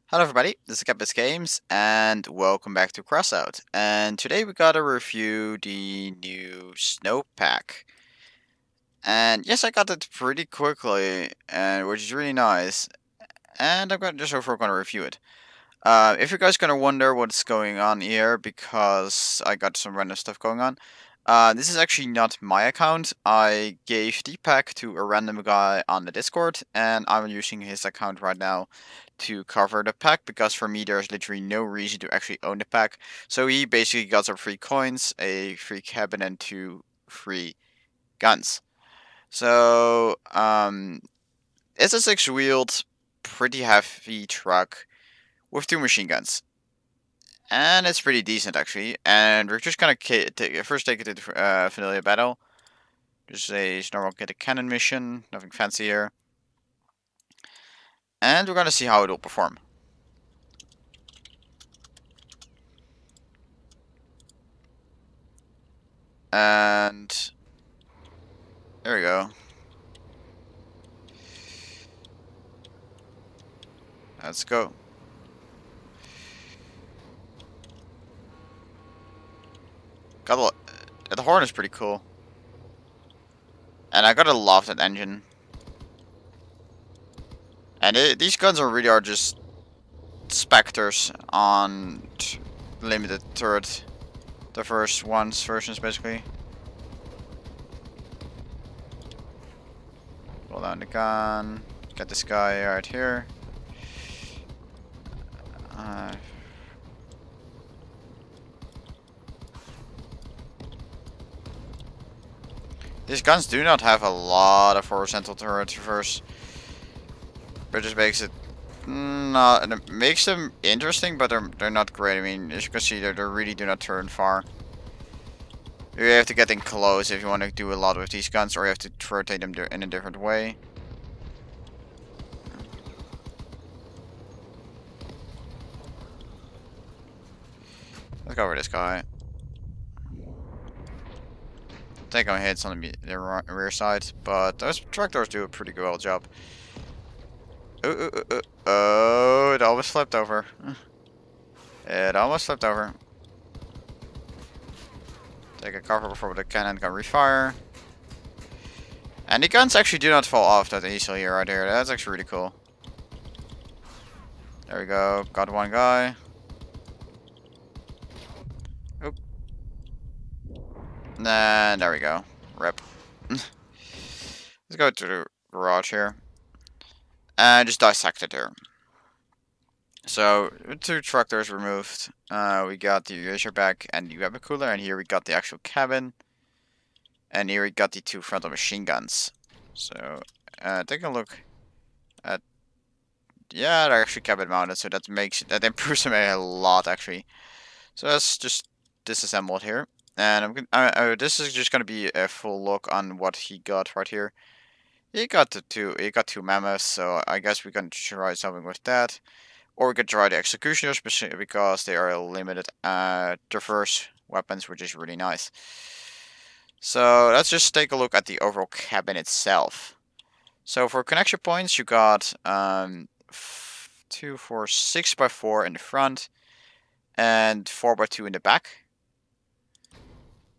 Hello everybody, this is Capus Games, and welcome back to Crossout. And today we gotta review the new Snow Pack. And yes, I got it pretty quickly, and which is really nice. And I'm gonna just overall gonna review it. If you guys gonna wonder what's going on here, because I got some random stuff going on. This is actually not my account. I gave the pack to a random guy on the Discord, and I'm using his account right now to cover the pack, because for me there's literally no reason to actually own the pack. So he basically got some free coins, a free cabin, and 2 free guns. So it's a 6-wheeled, pretty heavy truck with 2 machine guns. And it's pretty decent actually. And we're just gonna first take it to Vanilla Battle. Just a normal get a cannon mission, nothing fancy here. And we're gonna see how it will perform. And there we go. Let's go. Got the horn is pretty cool. And I gotta love that engine. And these guns are just specters on limited turret. The first versions basically. Pull down the gun. Get this guy right here. These guns do not have a lot of horizontal turret reverse, but it just makes it not. It makes them interesting, but they're not great. I mean, as you can see, they really do not turn far. You have to get in close if you want to do a lot with these guns, or you have to rotate them in a different way. Let's go over this guy. Take on hits on the rear side, but those tractors do a pretty well job. Oh, it almost flipped over. It almost flipped over. Take a cover before the cannon can refire. And the guns actually do not fall off that easily here, right here. That's actually really cool. There we go. Got one guy. Oop. And there we go. Rip. Let's go to the garage here. And just dissect it here. So, 2 tractors removed. We got the razorback and the weapon cooler. And here we got the actual cabin. And here we got the 2 frontal machine guns. So, take a look at... Yeah, they're actually cabin mounted, so that improves them a lot actually. So let's just disassemble it here. And this is just gonna be a full look on what he got right here. He got two mammoths, so I guess we can try something with that. Or we could try the executioners because they are limited diverse weapons, which is really nice. So let's just take a look at the overall cabin itself. So for connection points, you got 2, 4, 6x4 in the front and 4x2 in the back.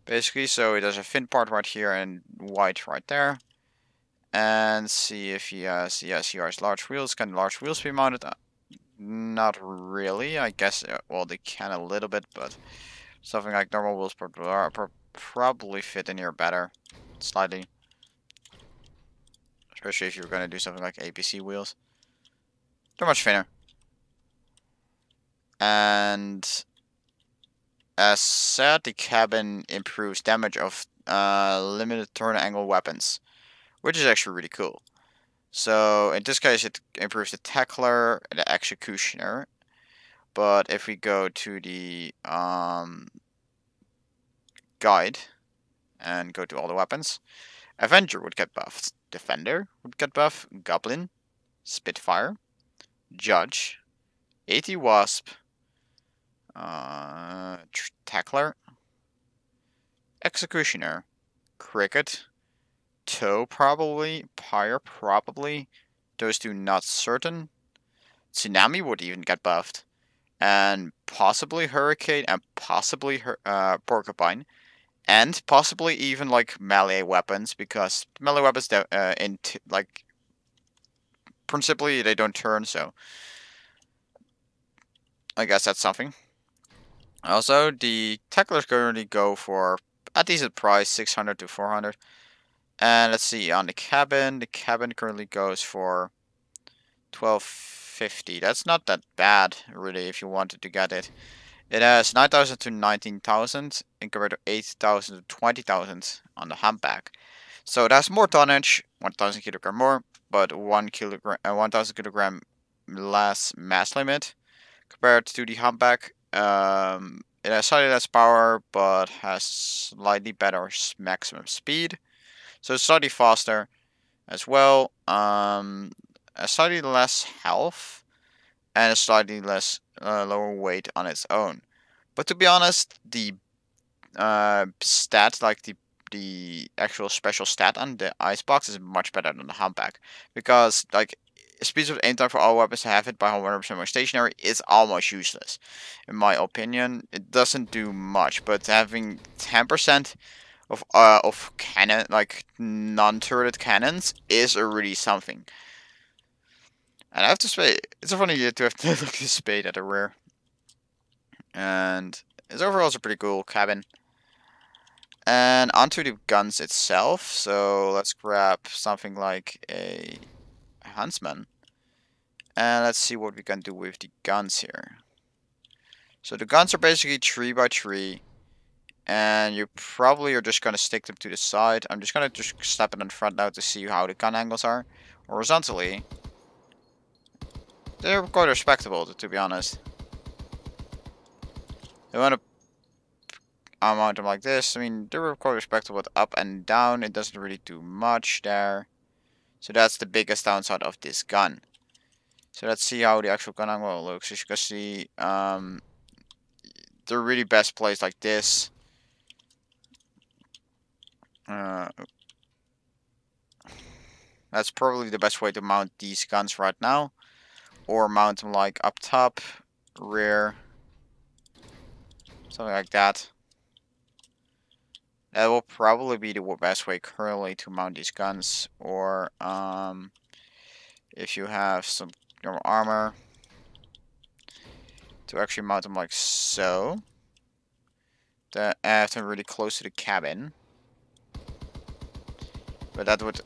Basically, so there's a fin part right here and white right there. And see if he has, yes, he has large wheels. Can large wheels be mounted? Not really, I guess. Well, they can a little bit, but something like normal wheels probably fit in here better, slightly. Especially if you're going to do something like APC wheels. They're much thinner. And as said, the cabin improves damage of limited turn angle weapons, which is actually really cool. So in this case, it improves the tackler and the executioner. But if we go to the guide and go to all the weapons, Avenger would get buffed, Defender would get buffed, Goblin, Spitfire, Judge, AT Wasp, Tackler, Executioner, Cricket, Toe probably, Pyre probably, those two not certain. Tsunami would even get buffed, and possibly Hurricane, and possibly Porcupine, and possibly even like melee weapons, because melee weapons like principally they don't turn, so I guess that's something. Also, the tacklers currently go for a decent price, 600 to 400. And let's see, on the cabin currently goes for 1250. That's not that bad, really, if you wanted to get it. It has 9,000 to 19,000, and compared to 8,000 to 20,000 on the humpback. So it has more tonnage, 1,000 kilogram more, but 1,000 kilogram less mass limit compared to the humpback. It has slightly less power, but has slightly better maximum speed. So it's slightly faster as well. A slightly less health and a slightly less lower weight on its own. But to be honest, the stat, like the actual special stat on the icebox, is much better than the humpback, because like speed of aim time for all weapons to have it by 100% more stationary is almost useless, in my opinion. It doesn't do much, but having 10% of cannon, like non-turreted cannons, is really something. And I have to say, it's a funny idea to have to look at the spade at the rear. And it's overall also a pretty cool cabin. And onto the guns itself. So let's grab something like a huntsman. And let's see what we can do with the guns here. So the guns are basically 3x3. And you probably are just going to stick them to the side. I'm just going to slap it in front now to see how the gun angles are. Horizontally, they're quite respectable, to be honest. You want to mount them like this. I mean, they're quite respectable, but up and down, it doesn't really do much there. So that's the biggest downside of this gun. So let's see how the actual gun angle looks. As you can see, they're really best placed like this. That's probably the best way to mount these guns right now. Or mount them like up top, rear, something like that. That will probably be the best way currently to mount these guns. Or if you have some normal armor, to actually mount them like so. That have them really close to the cabin. But that would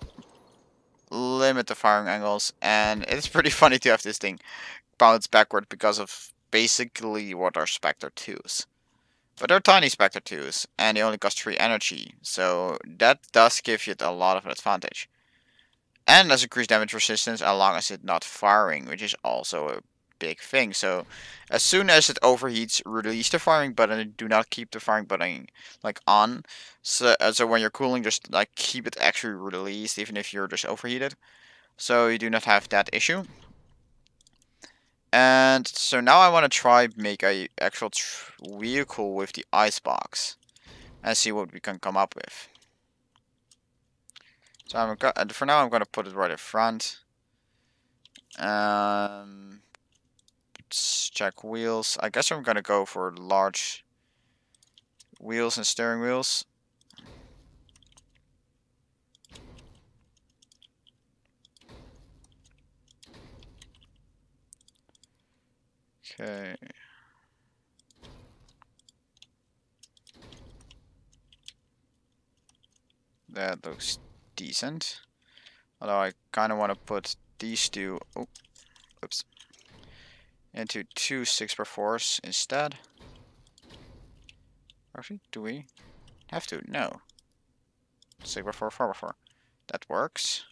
limit the firing angles, and it's pretty funny to have this thing bounce backward because of basically what are Spectre 2s. But they're tiny Spectre 2s, and they only cost 3 energy, so that does give you a lot of advantage. And there's increased damage resistance as long as it's not firing, which is also a big thing. So as soon as it overheats, release the firing button and do not keep the firing button like on. So when you're cooling, just like keep it actually released even if you're just overheated. So you do not have that issue. And so now I want to try make a actual vehicle with the icebox and see what we can come up with. So for now I'm going to put it right in front. Let's check wheels. I guess I'm going to go for large wheels and steering wheels. Okay. That looks decent. Although I kind of want to put these two, into 2 6x4s instead. Actually, do we have to? No. 6x4, 4x4. That works.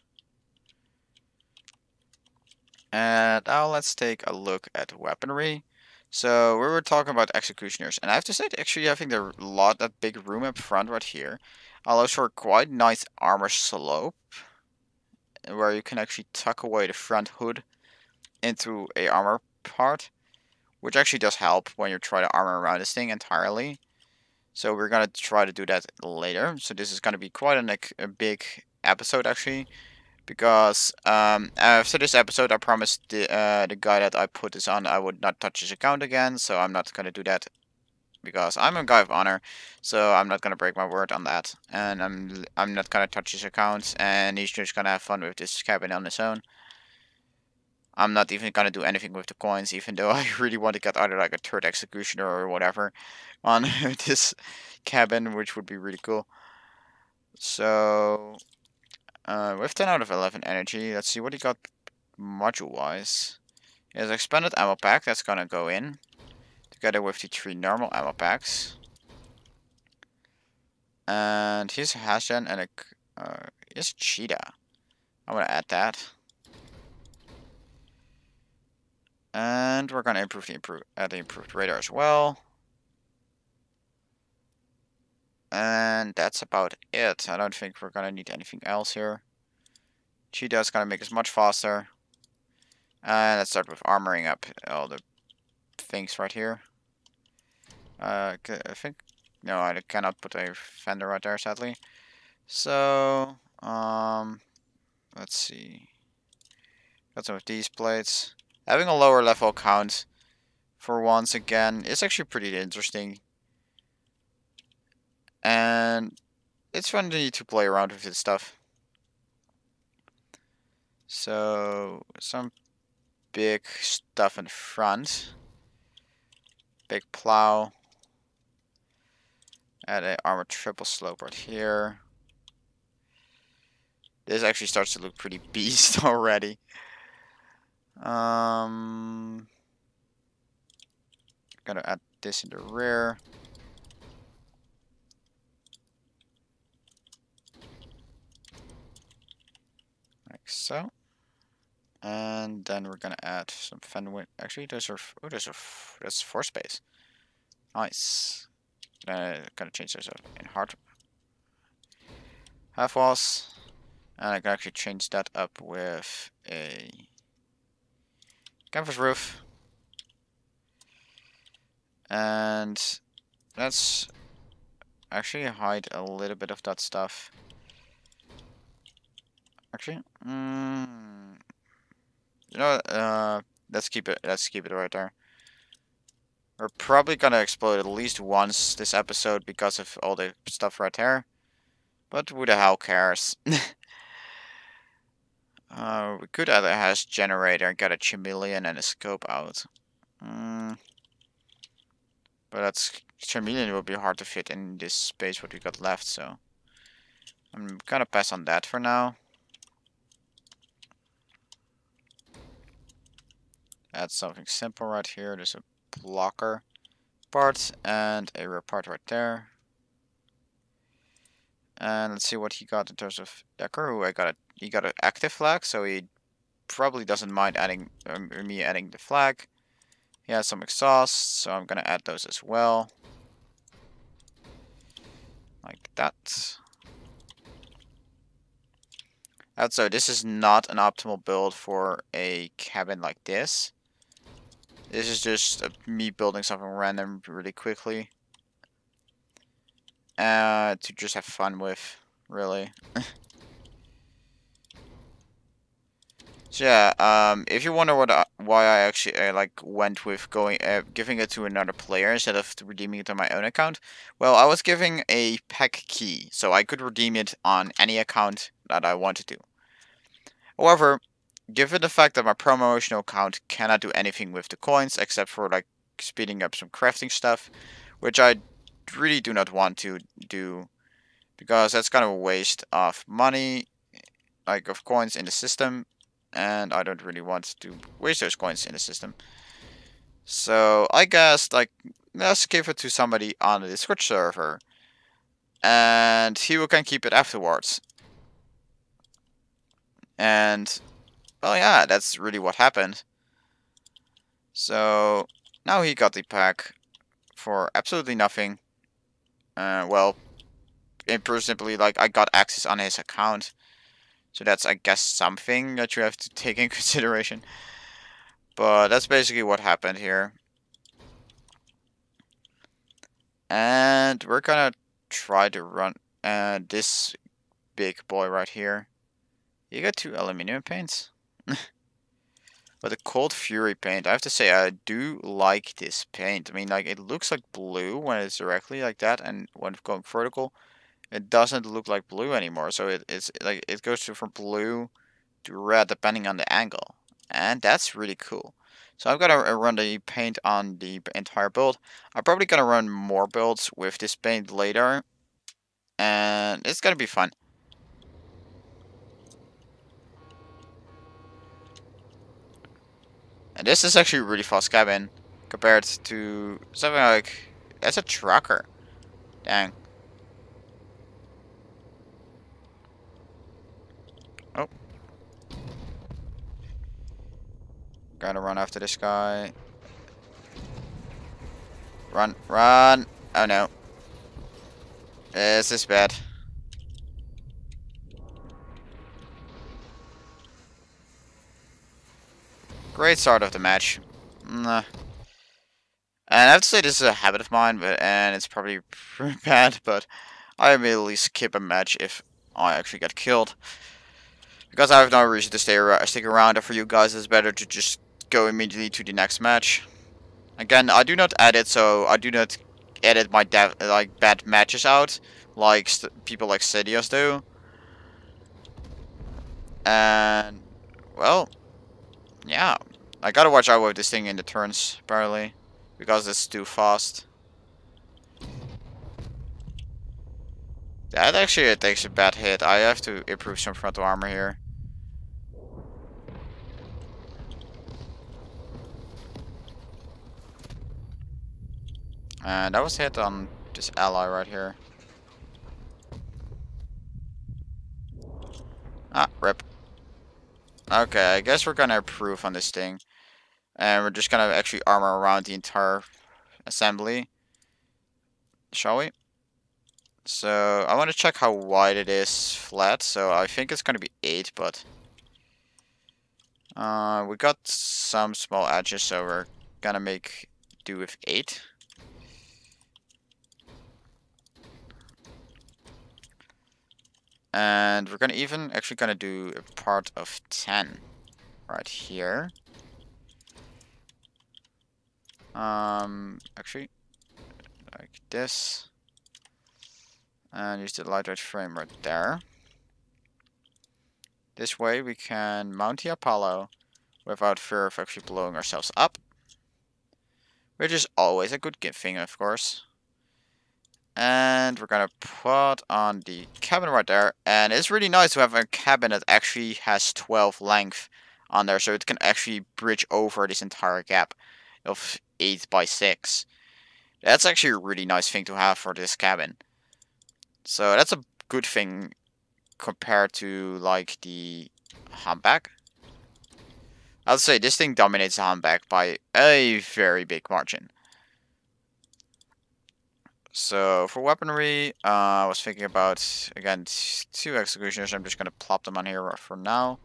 And now let's take a look at weaponry. So we were talking about executioners, and I have to say that actually having that big room up front right here allows for a quite nice armor slope, where you can actually tuck away the front hood into a armor part, which actually does help when you try to armor around this thing entirely. So we're gonna try to do that later. So this is gonna be quite a big episode actually, because after this episode, I promised the guy that I put this on I would not touch his account again, so I'm not gonna do that because I'm a guy of honor, so I'm not gonna break my word on that, and I'm not gonna touch his account, and he's just gonna have fun with this cabin on his own. I'm not even gonna do anything with the coins, even though I really want to get either like a third executioner or whatever on this cabin, which would be really cool. So, with 10 out of 11 energy, let's see what he got module-wise. He has expanded ammo pack, that's gonna go in, together with the 3 normal ammo packs. And here's a Hashan and here's a cheetah. I'm gonna add that. And we're gonna add the improved radar as well. And that's about it. I don't think we're gonna need anything else here. Cheetah's gonna make us much faster. And let's start with armoring up all the things right here. I think no, I cannot put a fender right there, sadly. So let's see. Got some of these plates. Having a lower level count for once again is actually pretty interesting. And it's fun to play around with this stuff. So, some big stuff in front. Big plow. Add an armored triple slope right here. This actually starts to look pretty beast already. Gonna add this in the rear. Like so. And then we're gonna add some fender. Actually, those are that's 4 space. Nice. Gonna change those up in hard half walls, and I can actually change that up with a canvas roof. And let's actually hide a little bit of that stuff. Actually, you know, let's keep it right there. We're probably gonna explode at least once this episode because of all the stuff right there. But who the hell cares? We could add a hash generator and get a chameleon and a scope out. But that's chameleon will be hard to fit in this space what we got left, so I'm gonna pass on that for now. Add something simple right here. There's a blocker part and a rear part right there. And let's see what he got in terms of decor. Ooh, he got an active flag, so he probably doesn't mind adding me adding the flag. He has some exhausts, so I'm gonna add those as well. Like that. And so this is not an optimal build for a cabin like this. This is just me building something random really quickly. To just have fun with, really. So yeah, if you wonder why I actually like went with giving it to another player instead of redeeming it on my own account, well, I was giving a pack key, so I could redeem it on any account that I wanted to. However, given the fact that my promotional account cannot do anything with the coins except for like speeding up some crafting stuff, which I really do not want to do because that's kind of a waste of money, like of coins in the system. And I don't really want to waste those coins in the system. So I guess like let's give it to somebody on the Discord server, and he can keep it afterwards. And well, yeah, that's really what happened. So now he got the pack for absolutely nothing. Well, simply like I got access on his account. So that's, I guess, something that you have to take in consideration. But that's basically what happened here. And we're gonna try to run this big boy right here. You got 2 aluminum paints? But the Cold Fury paint, I have to say, I do like this paint. I mean, like, it looks like blue when it's directly like that, and when going vertical, it doesn't look like blue anymore. So it's like, it goes from blue to red depending on the angle. And that's really cool. So I'm gonna run the paint on the entire build. I'm probably gonna run more builds with this paint later. And it's gonna be fun. And this is actually a really fast cabin compared to something like, that's a trucker. Dang. Oh. Gotta run after this guy. Run, run. Oh no. This is bad. Great start of the match. Nah. And I have to say this is a habit of mine, and it's probably pretty bad, but I immediately skip a match if I actually get killed. Because I have no reason to stick around, and for you guys it's better to just go immediately to the next match. Again, I do not edit, so I do not edit my bad matches out, like people like Sidious do. And, well, yeah. I gotta watch out with this thing in the turns, apparently. Because it's too fast. That actually takes a bad hit. I have to improve some frontal armor here. And that was hit on this ally right here. Ah, rip. Okay, I guess we're gonna improve on this thing. And we're just gonna actually armor around the entire assembly. Shall we? So, I want to check how wide it is flat. So, I think it's gonna be 8, but... we got some small edges, so we're gonna make do with 8. And we're gonna even actually gonna do a part of 10 right here. Actually, like this, and use the lightweight frame right there. This way we can mount the Apollo without fear of actually blowing ourselves up, which is always a good thing, of course. And we're gonna put on the cabin right there, and it's really nice to have a cabin that actually has 12 length on there, so it can actually bridge over this entire gap of 8 by 6. That's actually a really nice thing to have for this cabin. So that's a good thing compared to like the humpback. I'd say this thing dominates the humpback by a very big margin. So for weaponry, I was thinking about, again, 2 executioners. I'm just gonna plop them on here for now,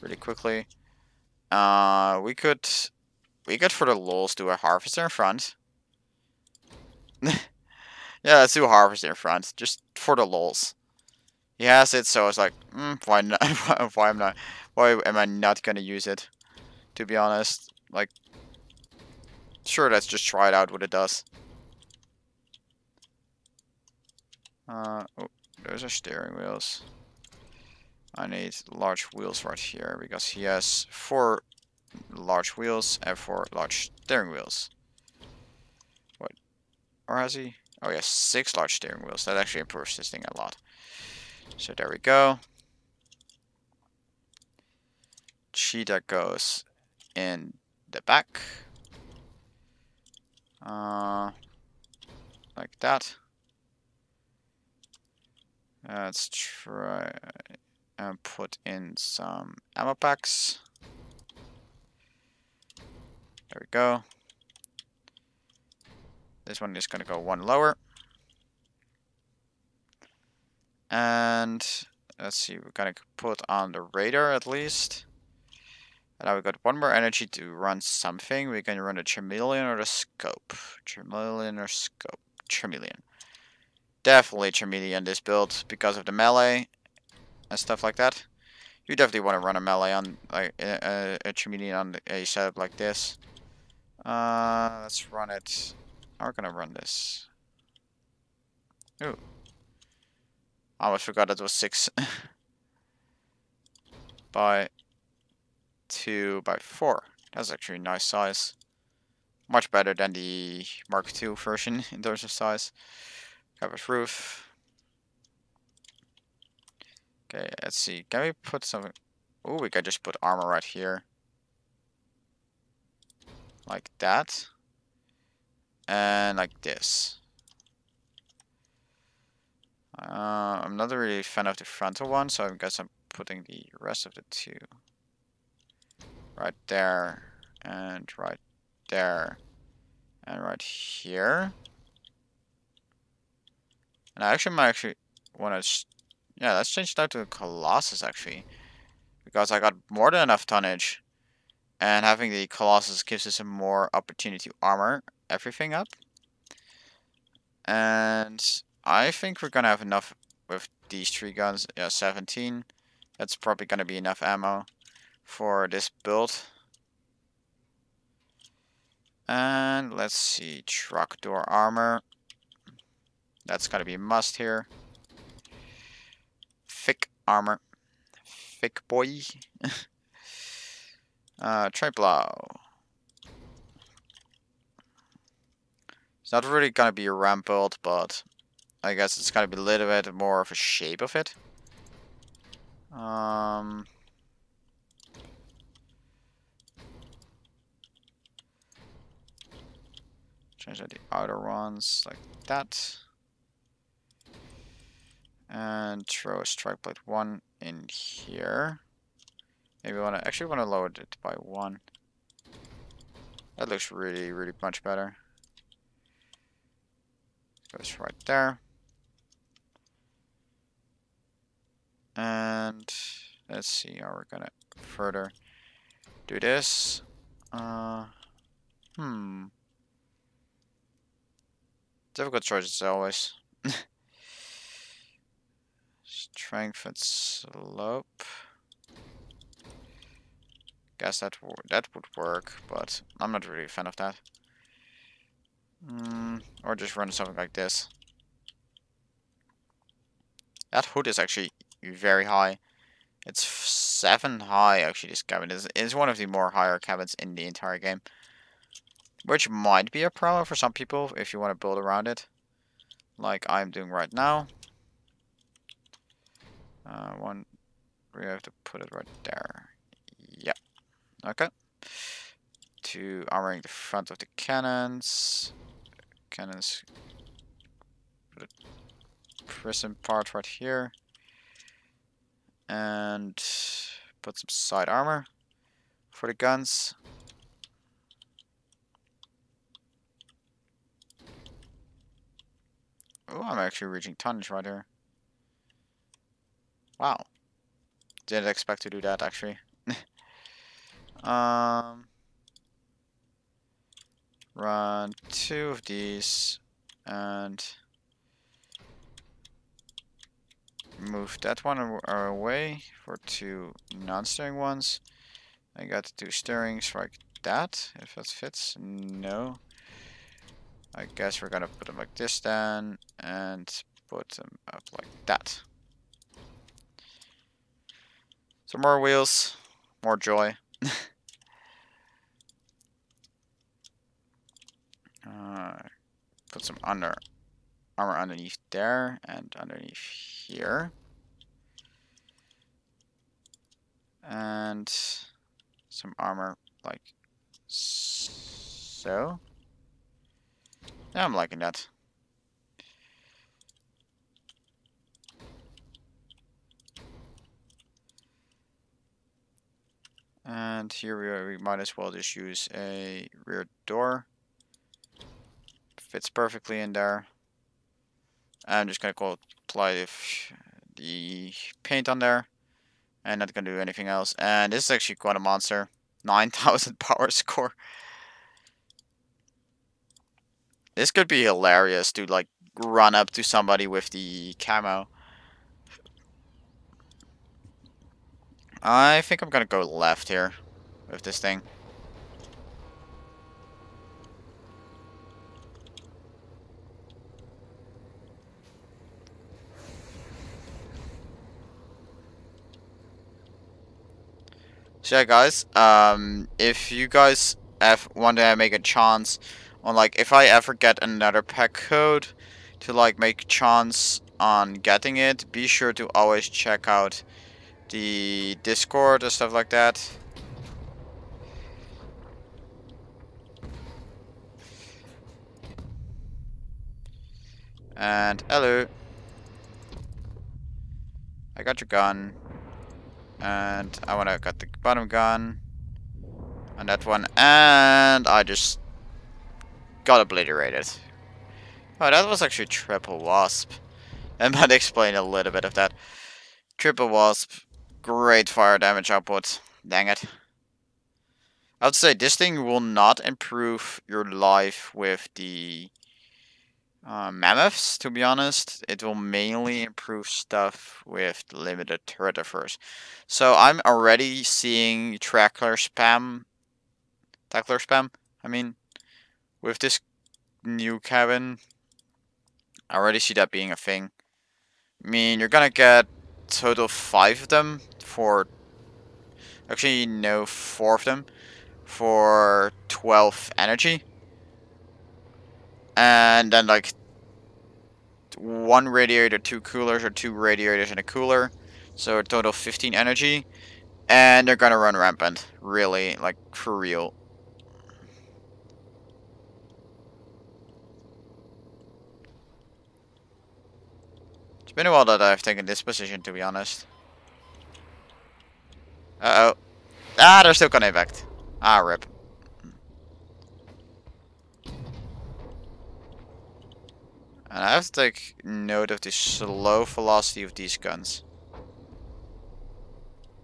really quickly. We could for the lulz do a harvester in front. Yeah, let's do a harvester in front, just for the lulz. He has it, so I was like, why not? Why am I not gonna use it? To be honest, like, sure, let's just try it out what it does. Oh, those are steering wheels. I need large wheels right here because he has 4 large wheels and 4 large steering wheels. What? Or has he? Oh, he has 6 large steering wheels. That actually improves this thing a lot. So there we go. Cheetah goes in the back. Like that. Let's try and put in some ammo packs. There we go. This one is going to go 1 lower. And let's see, we're going to put on the radar at least. And now we got 1 more energy to run something. We're going to run a chameleon or the scope. Chameleon or scope. Chameleon. Definitely chameleon this build because of the melee and stuff like that. You definitely want to run a melee on like a Tremedian on a setup like this. Let's run it. We're gonna run this. Ooh, I almost forgot it was 6 by 2 by 4. That's actually a nice size. Much better than the Mark II version in terms of size. Covered roof. Okay, let's see. Can we put something? Oh, we can just put armor right here. Like that. And like this. I'm not really a fan of the frontal one, so I guess I'm putting the rest of the two right there, and right there, and right here. And I actually might want to, yeah, let's change that to Colossus actually, because I got more than enough tonnage, and having the Colossus gives us a more opportunity to armor everything up. And I think we're gonna have enough with these 3 guns. Yeah, 17. That's probably gonna be enough ammo for this build. And let's see, truck door armor. That's gotta be a must here. Thick armor. Thick boy. Triplow. It's not really gonna be a ramp build, but I guess it's gonna be a little bit more of a shape of it. Change out the outer ones like that. And throw a strike plate 1 in here. Maybe actually wanna lower it by 1. That looks really, really much better. Goes right there. And let's see how we're gonna further do this. Difficult choices always. Strength and slope. Guess that would work, but I'm not really a fan of that. Or just run something like this. That hood is actually very high. It's 7 high actually. This cabin is one of the more higher cabins in the entire game, which might be a problem for some people if you want to build around it, like I'm doing right now. We have to put it right there. Yeah. Okay. To armoring the front of the cannons. Cannons. Put a prism part right here. And put some side armor for the guns. Oh, I'm actually reaching tonnage right here. Wow. Didn't expect to do that actually. Run 2 of these and move that one away for 2 non-steering ones. I got 2 steerings like that, if that fits. No. I guess we're gonna put them like this then, and put them up like that. Some more wheels, more joy. Put some armor underneath there and underneath here. And some armor like so. Yeah, I'm liking that. And here we might as well just use a rear door. Fits perfectly in there. I'm just gonna go apply the paint on there. And not gonna do anything else. And this is actually quite a monster. 9,000 power score. This could be hilarious to like run up to somebody with the camo. I think I'm gonna go left here with this thing. So yeah, guys, if you guys one day I make a chance on, like, if I ever get another pack code to, like, make chance on getting it, be sure to always check out the Discord and stuff like that. And hello, I got your gun, and I wanna got the bottom gun on that one, and I just got obliterated. Oh, that was actually triple wasp. I might explain a little bit of that. Triple wasp, great fire damage output. Dang it. I would say this thing will not improve your life with the mammoths, to be honest. It will mainly improve stuff with limited turret first. So I'm already seeing tackler spam, I mean, with this new cabin. I already see that being a thing. I mean, you're gonna get total 5 of them for... Actually, no, 4 of them for 12 energy. And then, like, 1 radiator, 2 coolers, or 2 radiators and a cooler. So a total 15 energy. And they're gonna run rampant. Really, like, for real. It's been a while that I've taken this position, to be honest. Uh-oh. Ah, they're still gonna evac. Ah, rip. And I have to take note of the slow velocity of these guns.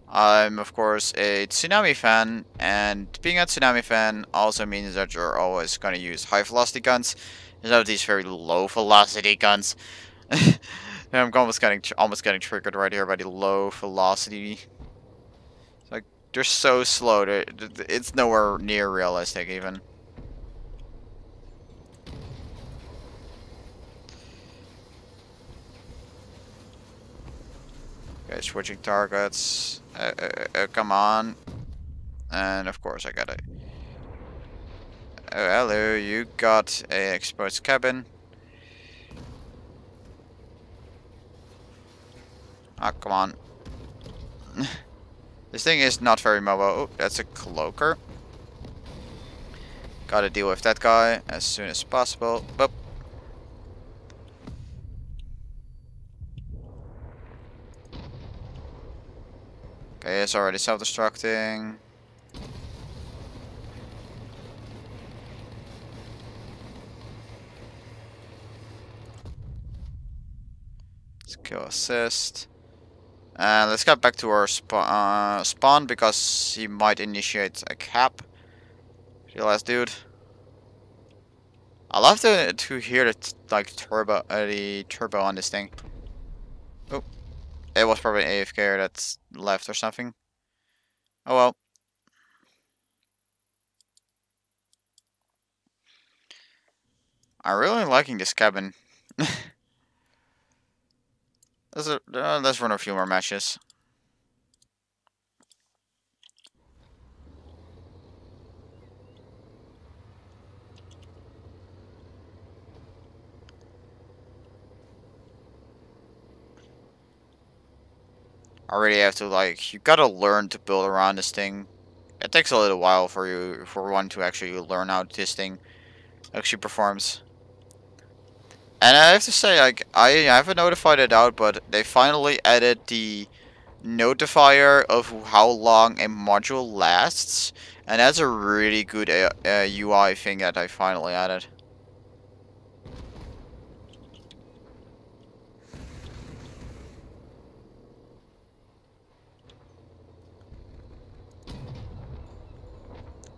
I'm, of course, a Tsunami fan, and being a Tsunami fan also means that you're always going to use high velocity guns instead of these very low velocity guns. I'm almost getting triggered right here by the low velocity. Like, they're so slow, it's nowhere near realistic even. Okay, switching targets. Come on. And of course I got it. Oh, hello, you got a exposed cabin. Ah, come on. This thing is not very mobile. Oh, that's a cloaker. Gotta deal with that guy as soon as possible. Boop. Okay, it's already self-destructing. Let's kill assist. And let's get back to our spawn because he might initiate a cap. The last dude. I love to hear the turbo on this thing. Oh, it was probably an AFK that's left or something. Oh well. I'm really liking this cabin. Let's run a few more matches. I really have to, like, you gotta learn to build around this thing. It takes a little while for one to actually learn how this thing actually performs. And I have to say, like, I haven't notified it out, but they finally added the notifier of how long a module lasts, and that's a really good UI thing that I finally added.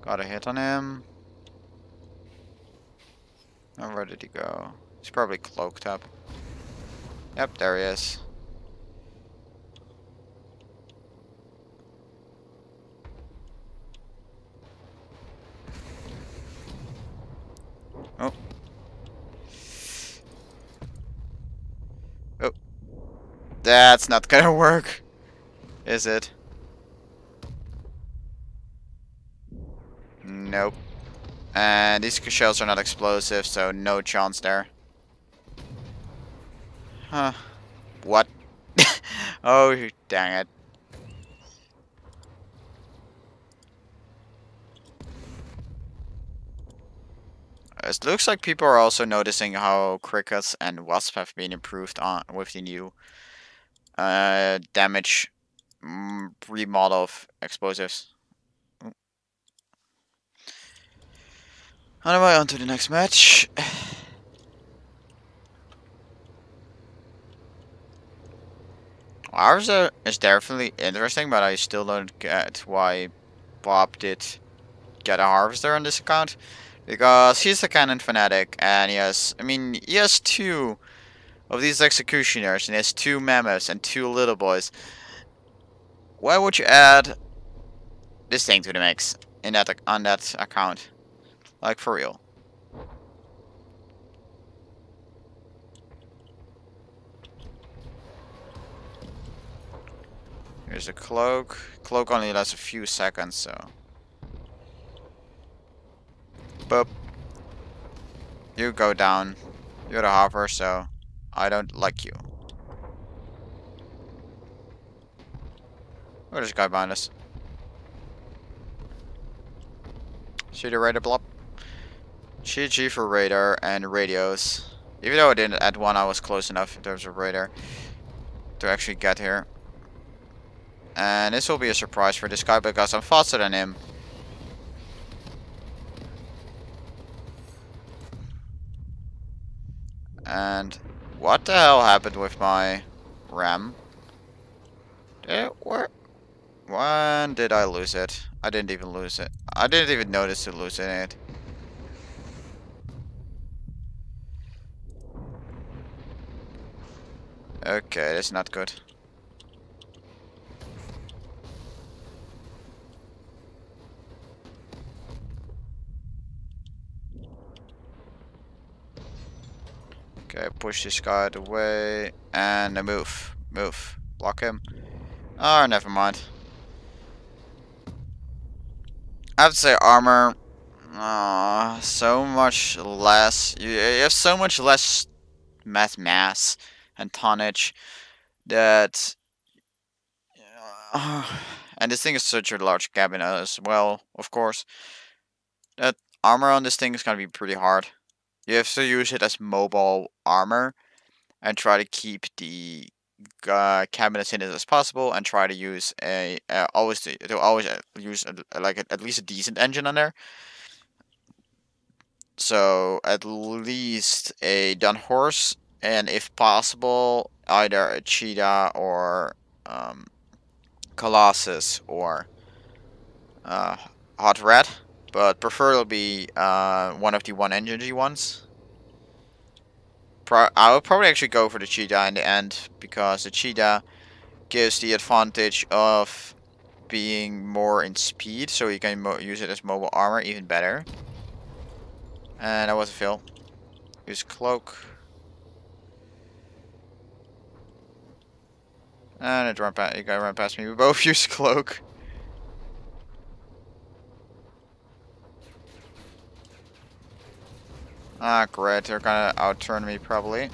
Got a hit on him. And where did he go? He's probably cloaked up. Yep, there he is. Oh. Oh. That's not gonna work, is it? Nope. And these shells are not explosive, so no chance there. Huh. What? Oh, dang it. It looks like people are also noticing how crickets and wasp have been improved on with the new damage remodel of explosives. Anyway, on to the next match. Harvester is definitely interesting, but I still don't get why Bob did get a Harvester on this account. Because he's a cannon fanatic, and he has two of these executioners, and he has two mammoths and two little boys. Why would you add this thing to the mix on that account? Like, for real. Here's a cloak. Cloak only lasts a few seconds, so. Boop. You go down. You're the hopper, so I don't like you. Oh, there's a guy behind us. See the radar blob? GG for radar and radios. Even though I didn't add one, I was close enough in terms of radar to actually get here. And this will be a surprise for this guy because I'm faster than him. And what the hell happened with my RAM? When did I lose it? I didn't even lose it. I didn't even notice to losing it. Okay, that's not good. Okay, push this guy away and move. Move. Block him. Oh, never mind. I have to say armor. So much less. You have so much less mass and tonnage that. And this thing is such a large cabin as well, of course. That armor on this thing is gonna be pretty hard. You have to use it as mobile armor and try to keep the cabinets in it as possible, and try to use always use like at least a decent engine on there. So at least a dun horse, and if possible, either a cheetah or colossus or uh, hot red, but preferably one of the one engine ones. I would probably actually go for the cheetah in the end, because the cheetah gives the advantage of being more in speed, so you can use it as mobile armor even better. And that was a fail. Use cloak. And you guy ran past me. We both use cloak. Ah, great. They're gonna outturn me probably.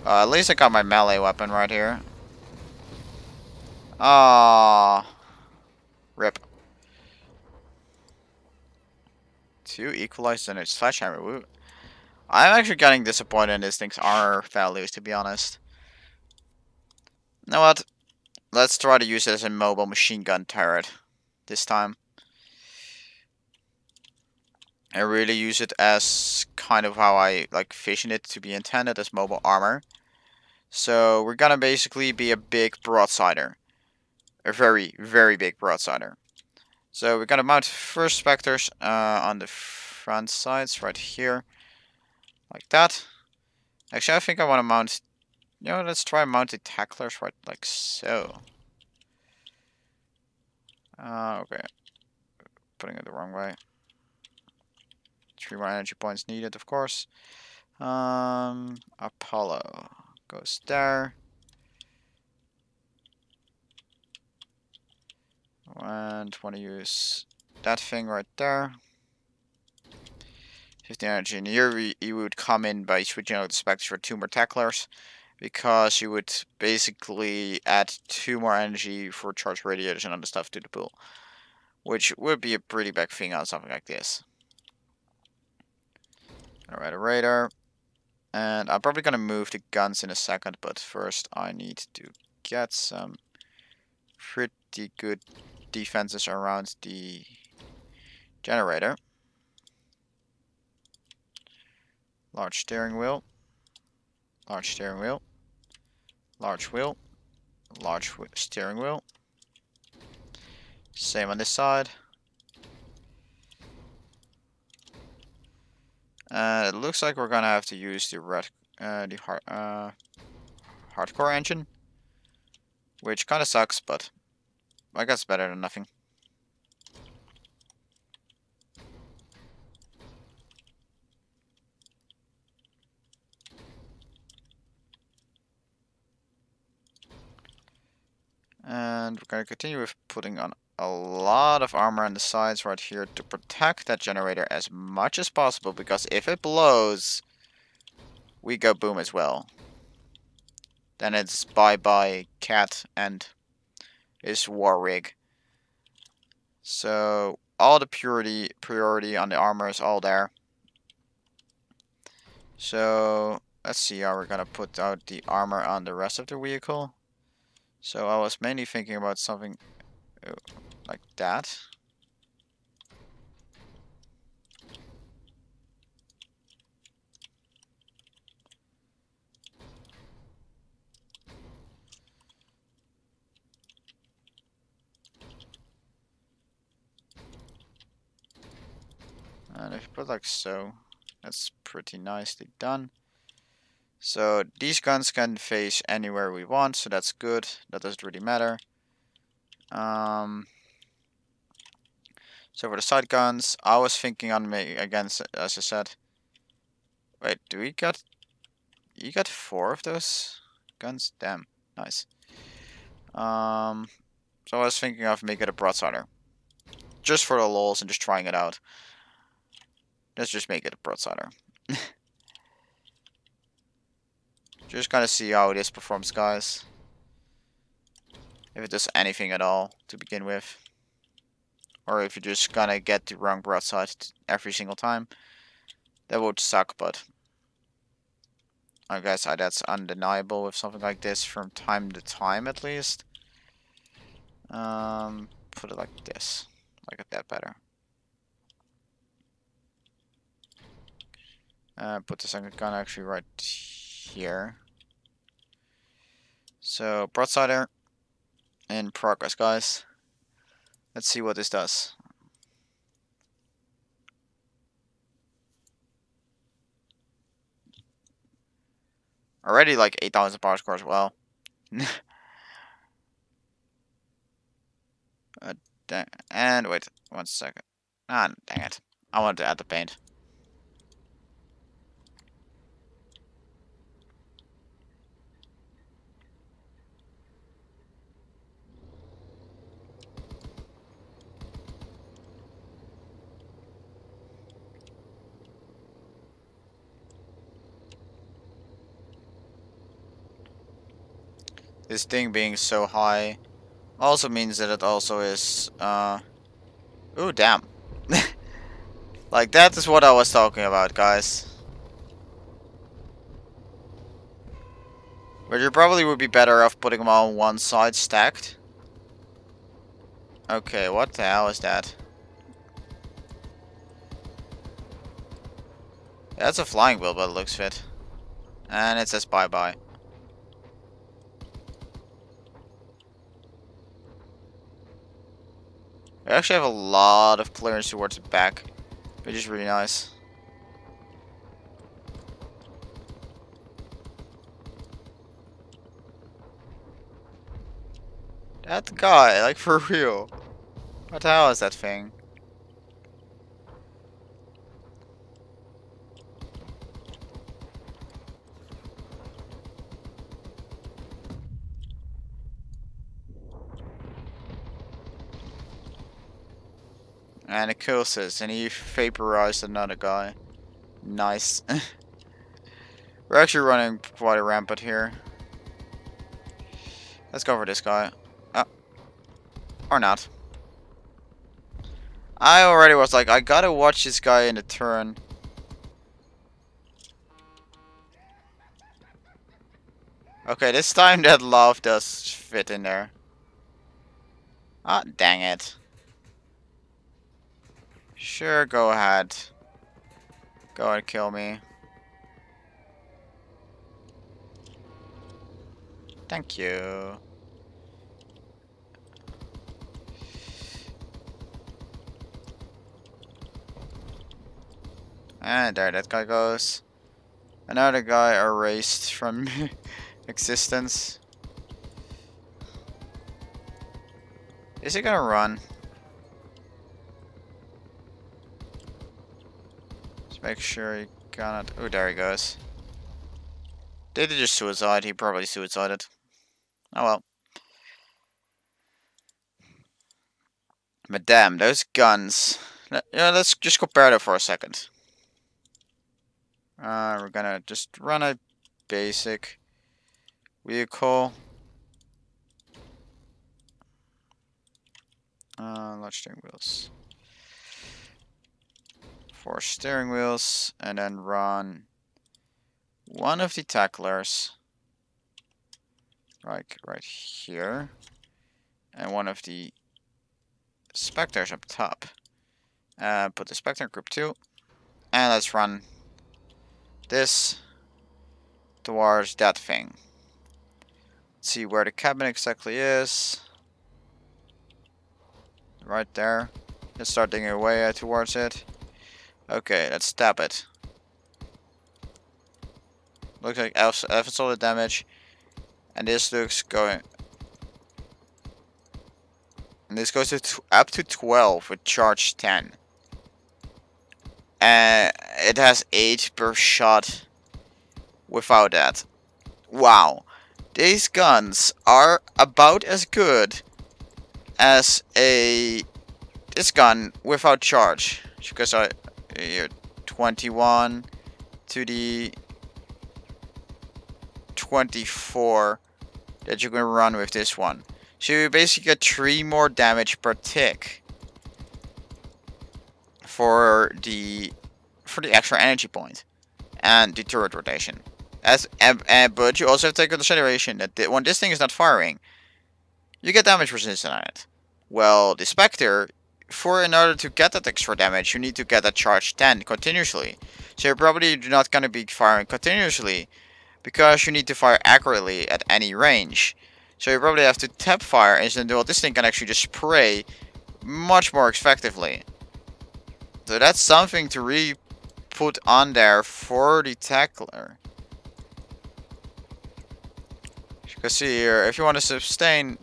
At least I got my melee weapon right here. Ah, rip. 2 equalized and a sledgehammer. Woo. I'm actually getting disappointed in these things' armor values, to be honest. You know what? Let's try to use it as a mobile machine gun turret this time. I really use it as kind of how I like vision it to be intended, as mobile armor. So we're gonna basically be a big broadsider. A very, very big broadsider. So we're gonna mount first specters on the front sides right here. Like that. Actually, I think I want to mount... let's try mounting tacklers right like so. Okay. wrong way. 3 more energy points needed, of course. Apollo goes there. And want to use that thing right there. 50 energy. And here you would come in by switching out the specs for 2 more tacklers, because you would basically add 2 more energy for charged radiators and other stuff to the pool, which would be a pretty big thing on something like this. Alright, a radar. And I'm probably gonna move the guns in a second, but first I need to get some pretty good defenses around the generator. Large steering wheel. Large steering wheel. Large wheel. Large steering wheel. Same on this side. It looks like we're gonna have to use the hardcore engine, which kind of sucks, but I guess better than nothing. And we're gonna continue with putting on a lot of armor on the sides right here to protect that generator as much as possible, because if it blows, we go boom as well. Then it's bye-bye cat and his war rig. So all the priority on the armor is all there. So let's see how we're gonna put out the armor on the rest of the vehicle. So I was mainly thinking about something like that. And if you put like so, that's pretty nicely done. So these guns can face anywhere we want, so that's good. That doesn't really matter. So for the side guns, I was thinking on me again, as I said. Wait, do we got? You got 4 of those guns? Damn, nice. So I was thinking of making a broadsider, just for the lulz and just trying it out. Let's just make it a broadsider. Just gonna see how this performs, guys. If it does anything at all to begin with. Or if you're just gonna get the wrong broadside every single time. That would suck, but I guess that's undeniable with something like this from time to time at least. Put it like this. Like that better. Put the second gun actually right here. So, broadsider in progress, guys. Let's see what this does. Already like 8,000 power score as well. And wait, 1 second. Ah, dang it. I wanted to add the paint. This thing being so high also means that it also is, ooh, damn. Like, that is what I was talking about, guys. But you probably would be better off putting them all on one side stacked. Okay, what the hell is that? That's a flying wheel, but it looks fit. And it says bye-bye. We actually have a lot of clearance towards the back, which is really nice. That guy, like for real. What the hell is that thing? And it kills us, and he vaporized another guy. Nice. We're actually running quite a rampant here. Let's go for this guy. Oh. Or not. I already was like, I gotta watch this guy in the turn. Okay, this time that love does fit in there. Ah, dang it. Sure, go ahead. Go and kill me. Thank you. And there that guy goes. Another guy erased from existence. Is he gonna run? Let's make sure he cannot. Oh, there he goes. Did he just suicide? He probably suicided. Oh well. But damn, those guns. Let's just compare them for a second. We're gonna just run a basic vehicle. Large steering wheels. 4 steering wheels, and then run one of the tacklers. Right here. And one of the specters up top. Put the specter in group 2. And let's run this towards that thing. Let's see where the cabin exactly is. Right there. Let's start digging away towards it. Okay, let's tap it. Looks like F is all the damage. And this looks going. And this goes to up to 12 with charge 10. And it has 8 per shot without that. Wow. These guns are about as good as this gun without charge. Because you're 21 to the 24 that you can run with this one. So you basically get 3 more damage per tick for the extra energy point and the turret rotation. But you also have to take into consideration that when this thing is not firing, you get damage resistance on it. Well, the Spectre, in order to get that extra damage, you need to get that charge 10 continuously. So you're probably not going to be firing continuously because you need to fire accurately at any range. So you probably have to tap fire instead of this thing can actually just spray much more effectively. So that's something to really put on there for the tackler. As you can see here, if you want to sustain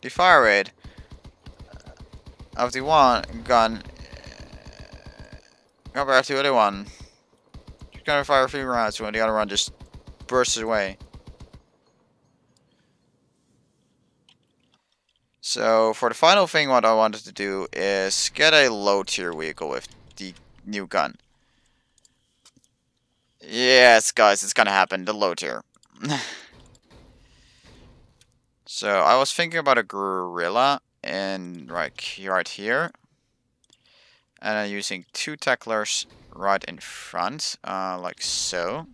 the fire rate of the one gun compared to the other one, you're gonna fire a few rounds when the other one just bursts away. So for the final thing, what I wanted to do is get a low tier vehicle with the new gun. Yes, guys, it's gonna happen. The low tier. So I was thinking about a gorilla and right here, and I'm using 2 tacklers right in front, like so.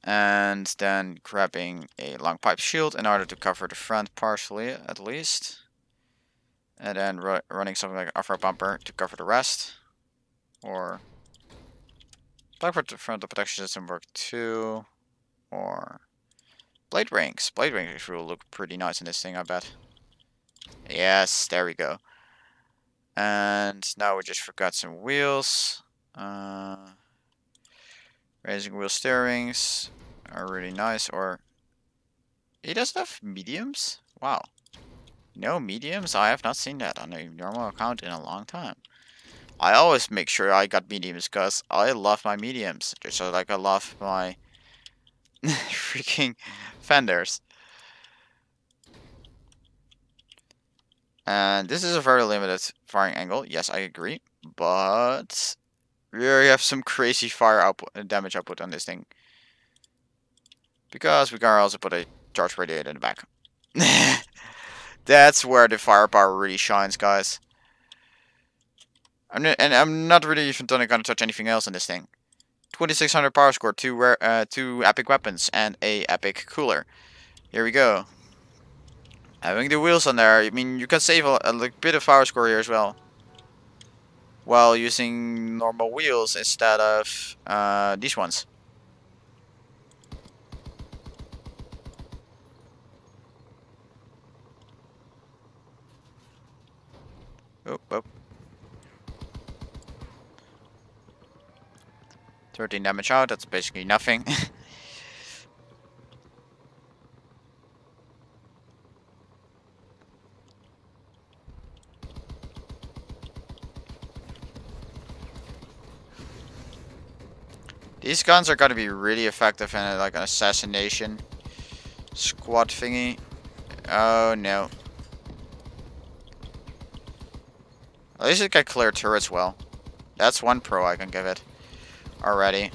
And then grabbing a long pipe shield in order to cover the front partially, at least. And then running something like an off-road bumper to cover the rest. Or back for the front of the protection system work too. Or blade rings. Blade rings will look pretty nice in this thing, I bet. Yes, there we go. And now we just forgot some wheels. Raising wheel steerings are really nice. Or he doesn't have mediums? Wow. No mediums? I have not seen that on a normal account in a long time. I always make sure I got mediums because I love my mediums. Just like I love my freaking fenders. And this is a very limited firing angle. Yes, I agree. But we have some crazy fire output, damage output on this thing. Because we can also put a charge radiator in the back. That's where the firepower really shines, guys. I'm not really even gonna touch anything else in this thing. 2600 power score, two epic weapons, and a epic cooler. Here we go. Having the wheels on there, I mean, you can save a bit of power score here as well. While using normal wheels instead of these ones. Oh, oh. 13 damage out, that's basically nothing. These guns are gonna be really effective in like an assassination squad thingy. Oh no. At least it can clear turrets well. That's one pro I can give it already.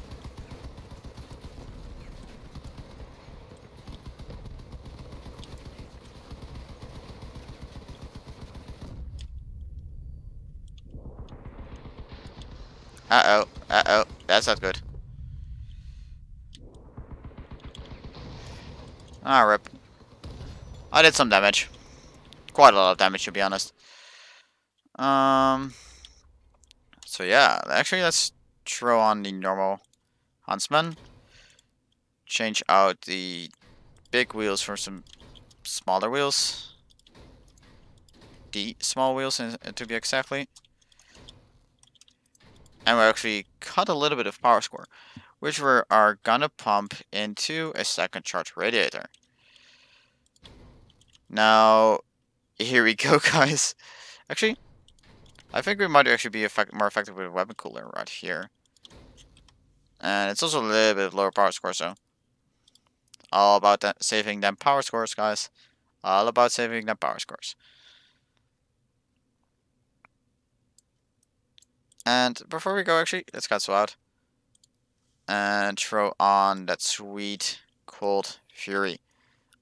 Uh-oh, uh-oh, that's not good. Ah, rip. I did some damage. Quite a lot of damage, to be honest. So yeah, actually let's throw on the normal Huntsman. Change out the big wheels for some smaller wheels. The small wheels, to be exactly. And we actually cut a little bit of power score, which we are gonna pump into a second charge radiator. Now, here we go, guys. Actually, I think we might actually be more effective with a weapon cooler right here. And it's also a little bit lower power score, so all about that, saving them power scores, guys. All about saving them power scores. And before we go, actually, let's cancel out. And throw on that sweet Cold Fury.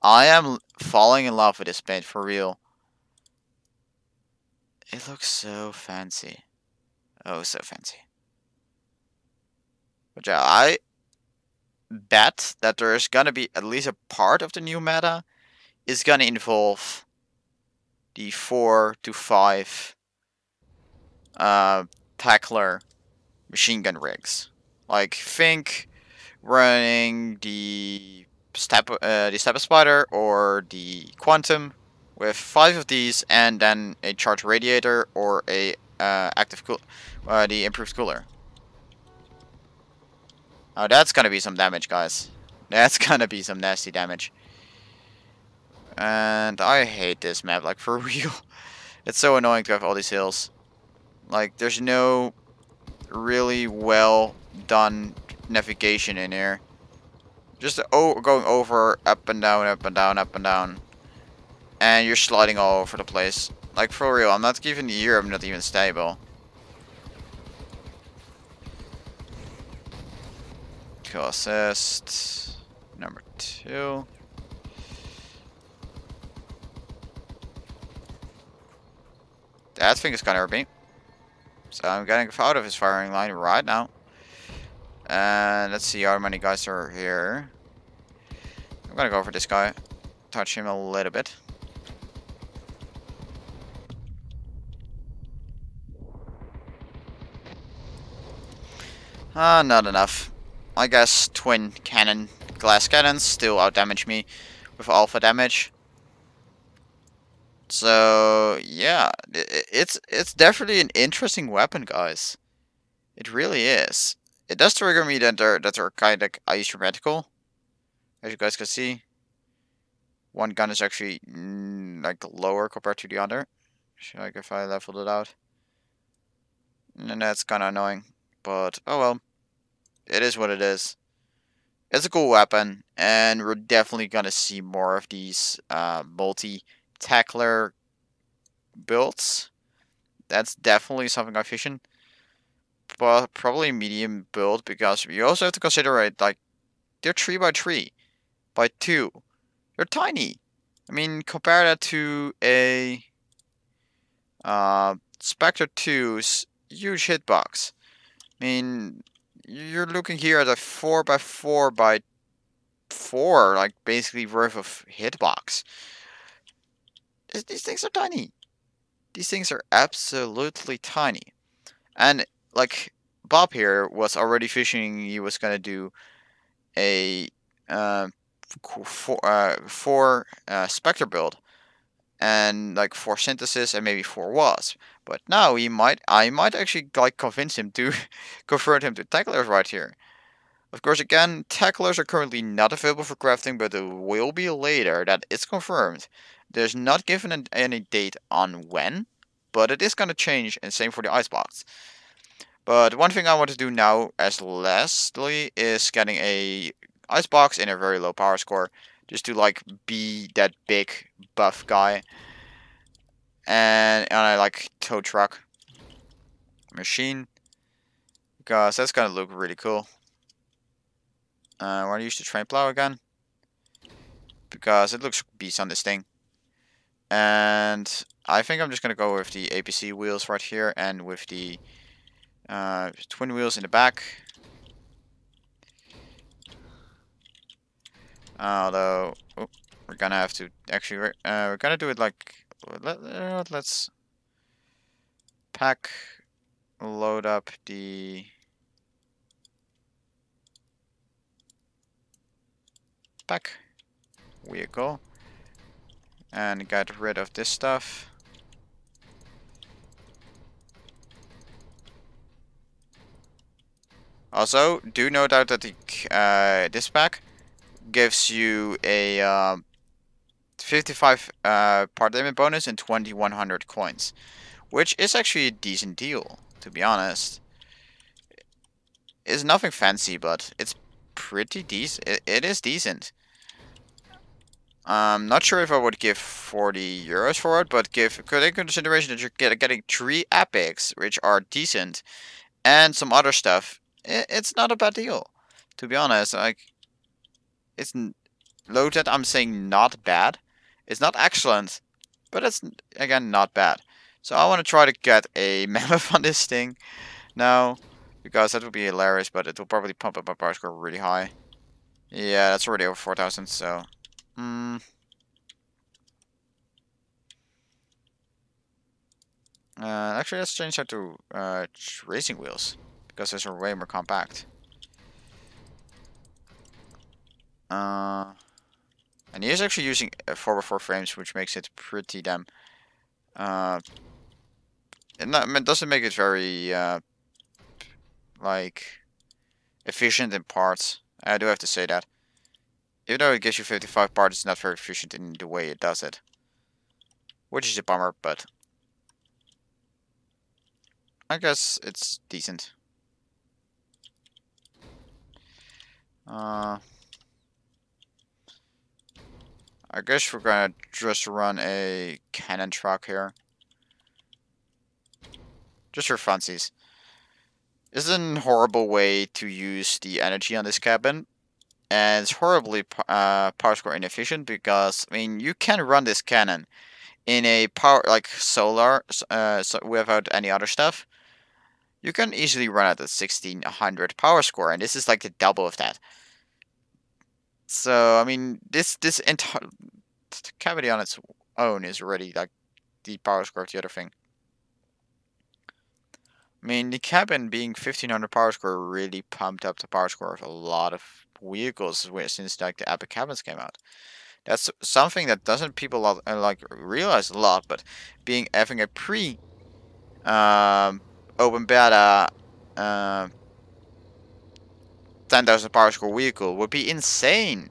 I am falling in love with this paint, for real. It looks so fancy. Oh, so fancy. But yeah, I bet that there's gonna be at least a part of the new meta is gonna involve the 4 to 5 tackler machine gun rigs. Like, think running the Step Spider or the Quantum with 5 of these, and then a charge radiator or a the improved cooler. Oh, that's gonna be some damage, guys. That's gonna be some nasty damage. And I hate this map, like, for real. It's so annoying to have all these hills. Like, there's no really well done navigation in here. Just going over, up and down, up and down, up and down. And you're sliding all over the place. Like, for real, I'm not even here, I'm not even stable. Kill assist. Number 2. That thing is gonna hurt me. So I'm getting out of his firing line right now. And let's see how many guys are here. I'm gonna go for this guy. Touch him a little bit. Not enough. I guess twin cannon glass cannons still outdamage me with alpha damage. So yeah, it's definitely an interesting weapon, guys. It really is. It does trigger me that they're kind of asymmetrical, as you guys can see. One gun is actually like lower compared to the other. Like if I leveled it out, and that's kind of annoying. But oh well, it is what it is. It's a cool weapon, and we're definitely gonna see more of these multi-tackler builds, that's definitely something efficient. But probably medium build, because you also have to consider it, like, they're 3 by 3 by 2. They're tiny. I mean, compare that to a Spectre 2's huge hitbox. I mean, you're looking here at a 4 by 4 by 4, like, basically worth of hitbox. These things are tiny. These things are absolutely tiny. And, like, Bob here was already fishing, he was gonna do a four Spectre build, and like 4 synthesis and maybe 4 wasp. But now I might actually like convince him to convert him to tacklers right here. Of course, again, tacklers are currently not available for crafting, but it will be later. That is confirmed. There's not given any date on when, but it is gonna change, and same for the icebox. But one thing I want to do now, as lastly, is getting a icebox in a very low power score, just to like be that big buff guy. And I like tow truck machine, because that's gonna look really cool. I want to use the train plow again, because it looks beast on this thing. And I think I'm just gonna go with the APC wheels right here, and with the twin wheels in the back. Although, oh, we're gonna have to actually, we're gonna do it like, let's pack, load up the pack vehicle, and get rid of this stuff. Also, do note out that the this pack gives you a 55 part limit bonus and 2100 coins, which is actually a decent deal, to be honest. It's nothing fancy, but it's pretty decent. It is decent. I'm not sure if I would give 40 euros for it, but could take consideration that you're getting 3 epics, which are decent, and some other stuff. It's not a bad deal, to be honest. Like, it's loaded. I'm saying not bad. It's not excellent, but it's again not bad. So I want to try to get a mammoth on this thing now, because that would be hilarious. But it will probably pump up my power score really high. Yeah, that's already over 4,000. So, actually, let's change that to racing wheels, because those are way more compact. And he is actually using 4x4 frames, which makes it pretty damn. It doesn't make it very like efficient in parts. I do have to say that. Even though it gives you 55 parts, it's not very efficient in the way it does it, which is a bummer. But I guess it's decent. I guess we're gonna just run a cannon truck here. Just for funsies. This is a horrible way to use the energy on this cabin. And it's horribly power score inefficient, because, I mean, you can run this cannon in a power, like solar, so without any other stuff. You can easily run at a 1600 power score, and this is like the double of that. So, I mean, this entire cavity on its own is already like the power score of the other thing. I mean, the cabin being 1500 power score really pumped up the power score of a lot of vehicles since like the epic cabins came out. That's something that doesn't people like realize a lot, but having a pre open beta 10,000 power score vehicle would be insane.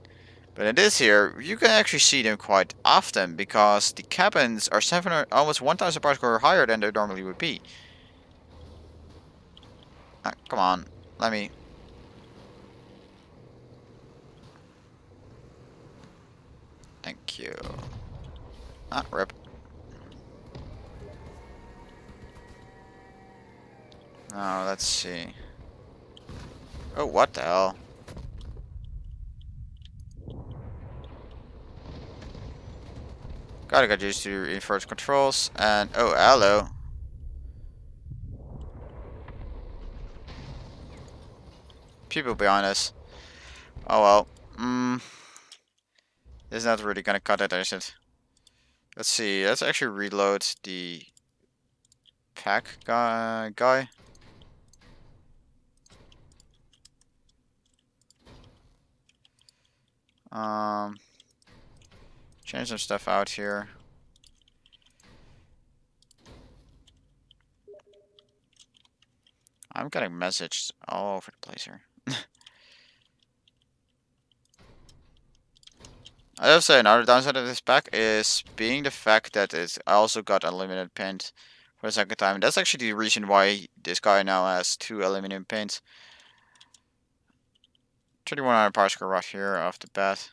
But in this here, you can actually see them quite often, because the cabins are 700, almost 1,000 power score higher than they normally would be. Come on, let me. Thank you. Rip. Now, let's see. Oh, what the hell? Gotta get used to reinforced controls. And, oh, hello. People behind us. Oh well. This is not really gonna cut it, is it? Let's see. Let's actually reload the pack guy. Um, change some stuff out here. I'm getting messages all over the place here. I have to say another downside of this pack is being the fact that I also got unlimited paint for the second time. That's actually the reason why this guy now has 2 aluminum paints. 3100 particle right here off the bat.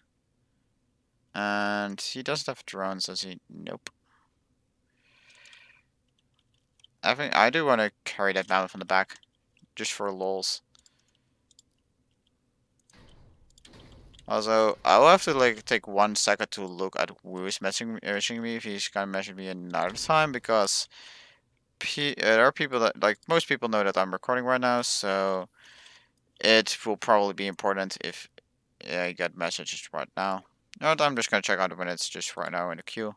And he doesn't have drones, does he? Nope. I think I do want to carry that mammoth on the back, just for lols. Also, I'll have to like take 1 second to look at who is messaging me if he's gonna message me another time, because there are people that, like, most people know that I'm recording right now, so it will probably be important if I get messages right now. No, I'm just gonna check out when it's just right now in the queue.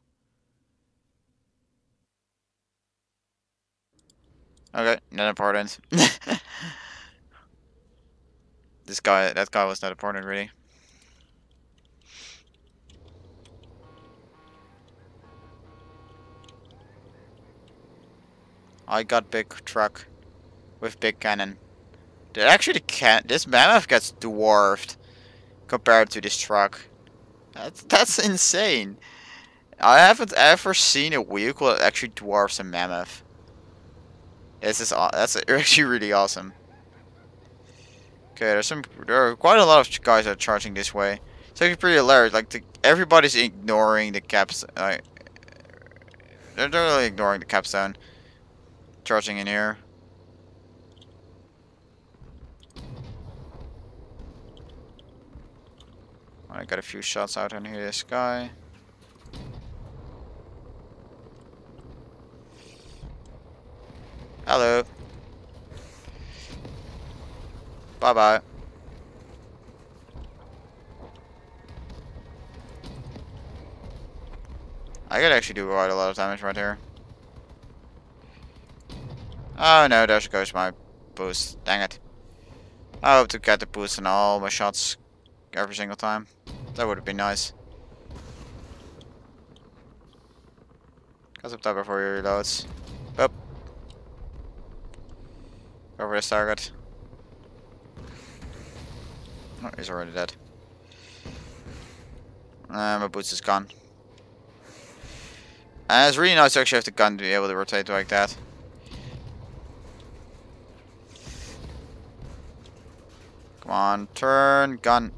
Okay, not important. That guy was not important really. I got big truck with big cannon. Actually, this mammoth gets dwarfed compared to this truck. That's insane. I haven't ever seen a vehicle that actually dwarfs a mammoth. That's actually really awesome. Okay, there are quite a lot of guys that are charging this way. It's actually pretty hilarious. Like everybody's ignoring the caps. They're really ignoring the capstone. Charging in here. I got a few shots out on here. This guy. Hello. Bye bye. I could actually do quite a lot of damage right here. Oh no, there goes my boost. Dang it. I hope to get the boost in all my shots every single time. That would have been nice. Got some time before he reloads. Up. Go for this target. Oh, he's already dead. My boost is gone. And it's really nice to actually have the gun to be able to rotate like that. Come on, turn, gun.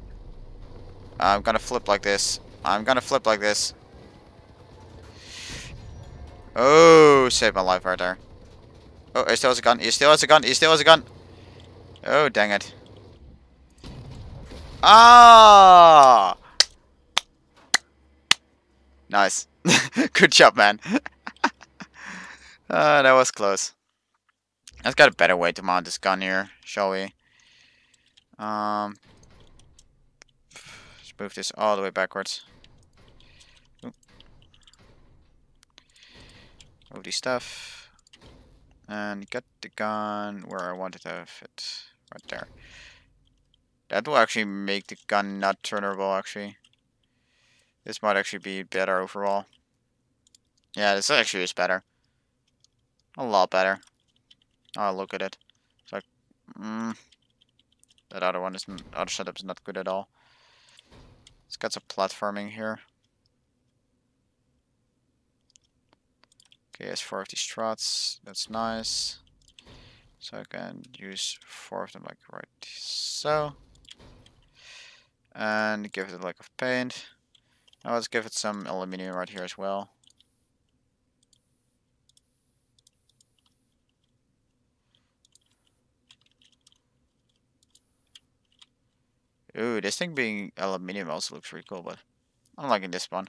I'm gonna flip like this. I'm gonna flip like this. Oh, saved my life right there. Oh, he still has a gun. He still has a gun. He still has a gun. Oh, dang it. Ah! Nice. Good job, man. That was close. Let's get a better way to mount this gun here, shall we? Let's move this all the way backwards. Ooh. Move the stuff. And get the gun where I wanted to have it. Right there. That will actually make the gun not turnerable, actually. This might actually be better overall. Yeah, this actually is better. A lot better. Oh, look at it. It's like, that other setup is not good at all. Let's get some platforming here. Okay, it's 4 of these struts. That's nice. So I can use 4 of them like right so. And give it a lick of paint. Now let's give it some aluminum right here as well. Ooh, this thing being aluminium also looks pretty cool, but I'm liking this one.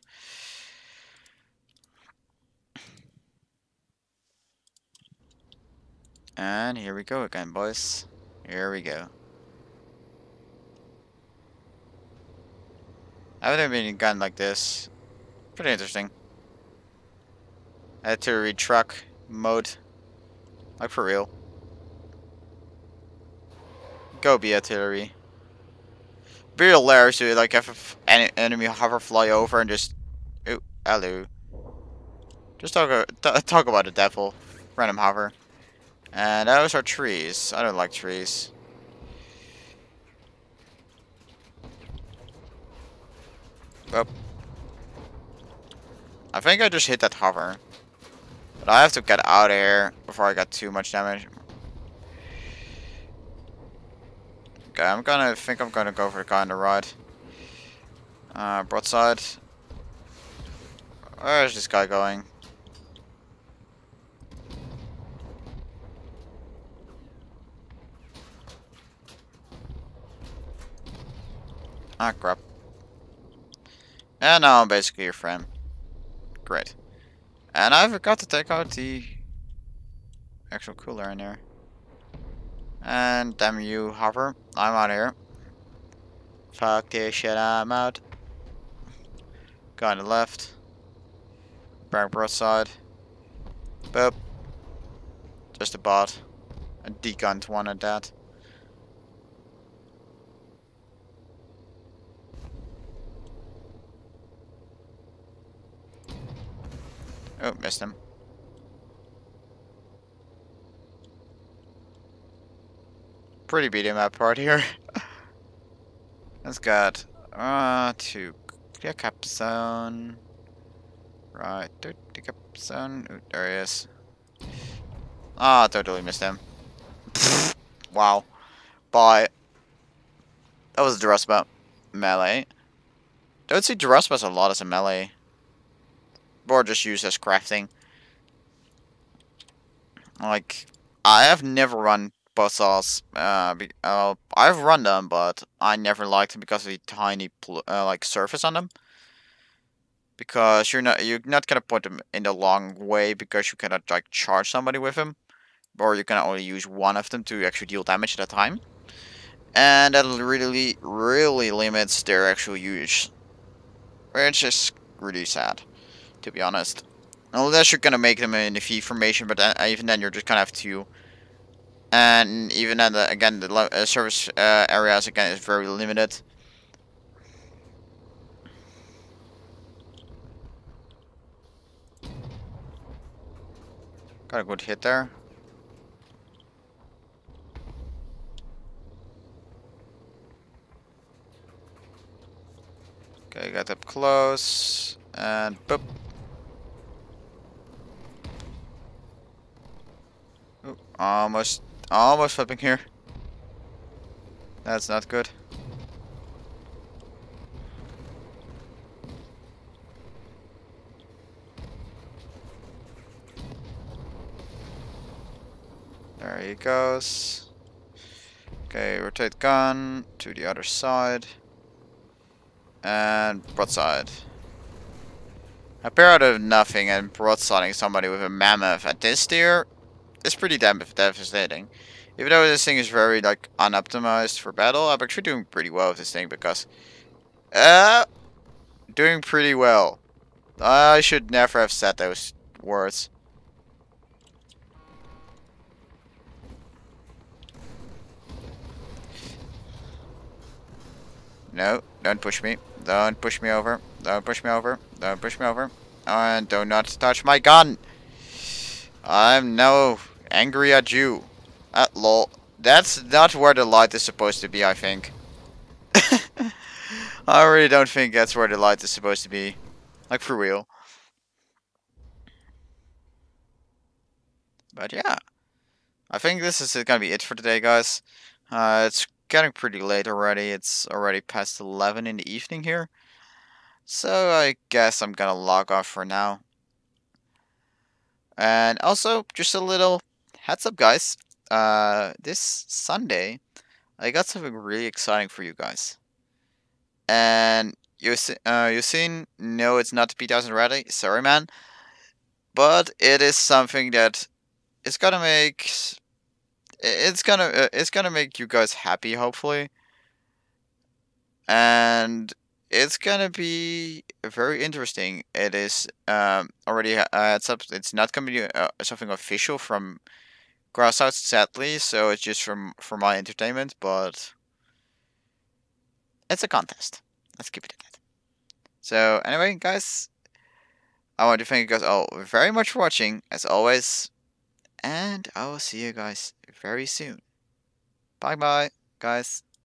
And here we go again, boys. Here we go. I haven't been in a gun like this. Pretty interesting. Artillery truck mode. Like for real. Go be artillery. Be hilarious to like have an enemy hover fly over and just... Ooh, hello. Just talk about the devil. Random hover. And those are trees. I don't like trees. Oh. I think I just hit that hover. But I have to get out of here before I got too much damage. Okay, I'm gonna go for the guy on the right. Broadside. Where's this guy going? Ah, crap. And now I'm basically your friend. Great. And I forgot to take out the actual cooler in there. And damn you, hover. I'm out of here. Fuck this shit, I'm out. Guy on the left. Back broadside. Boop. Just a bot. A degunned one at that. Oh, missed him. Pretty beat him up part here. Let's got two clear cap zone. Right, the cap zone. Ooh, there he is. Ah, totally missed him. Wow. Bye. That was Durasma melee. Don't see Durasmas a lot as a melee. Or just used as crafting. Like, I have never run buzzsaws. I've run them, but I never liked them because of the tiny like surface on them. Because you're not gonna put them in the long way because you cannot like charge somebody with them, or you can only use one of them to actually deal damage at a time, and that really limits their actual use, which is really sad, to be honest. Unless you're gonna make them in the V formation, but even then you're just gonna have to. And even then, again, the service areas again is very limited. Got a good hit there. Okay, got up close and boop. Ooh, almost flipping here. That's not good. There he goes. Okay, rotate gun to the other side. And broadside. A pair out of nothing and broadsiding somebody with a mammoth at this tier is pretty devastating. Even though this thing is very like unoptimized for battle, I'm actually doing pretty well with this thing because doing pretty well. I should never have said those words. No, don't push me. Don't push me over. Don't push me over. Don't push me over. And do not touch my gun. I'm now angry at you. Lol. That's not where the light is supposed to be, I think. I really don't think that's where the light is supposed to be. Like, for real. But yeah. I think this is gonna be it for today, guys. It's getting pretty late already. It's already past 11 in the evening here. So I guess I'm gonna log off for now. And also, just a little heads up, guys. This Sunday, I got something really exciting for you guys. And you seen, no, it's not P1000 ready. Sorry, man. But it is something that is gonna make it's gonna make you guys happy, hopefully, and it's gonna be very interesting. It is already it's not gonna be something official from Crossout, sadly, so it's just for my entertainment, but it's a contest. Let's keep it at that. So anyway, guys, I want to thank you guys all very much for watching, as always, and I will see you guys very soon. Bye bye, guys.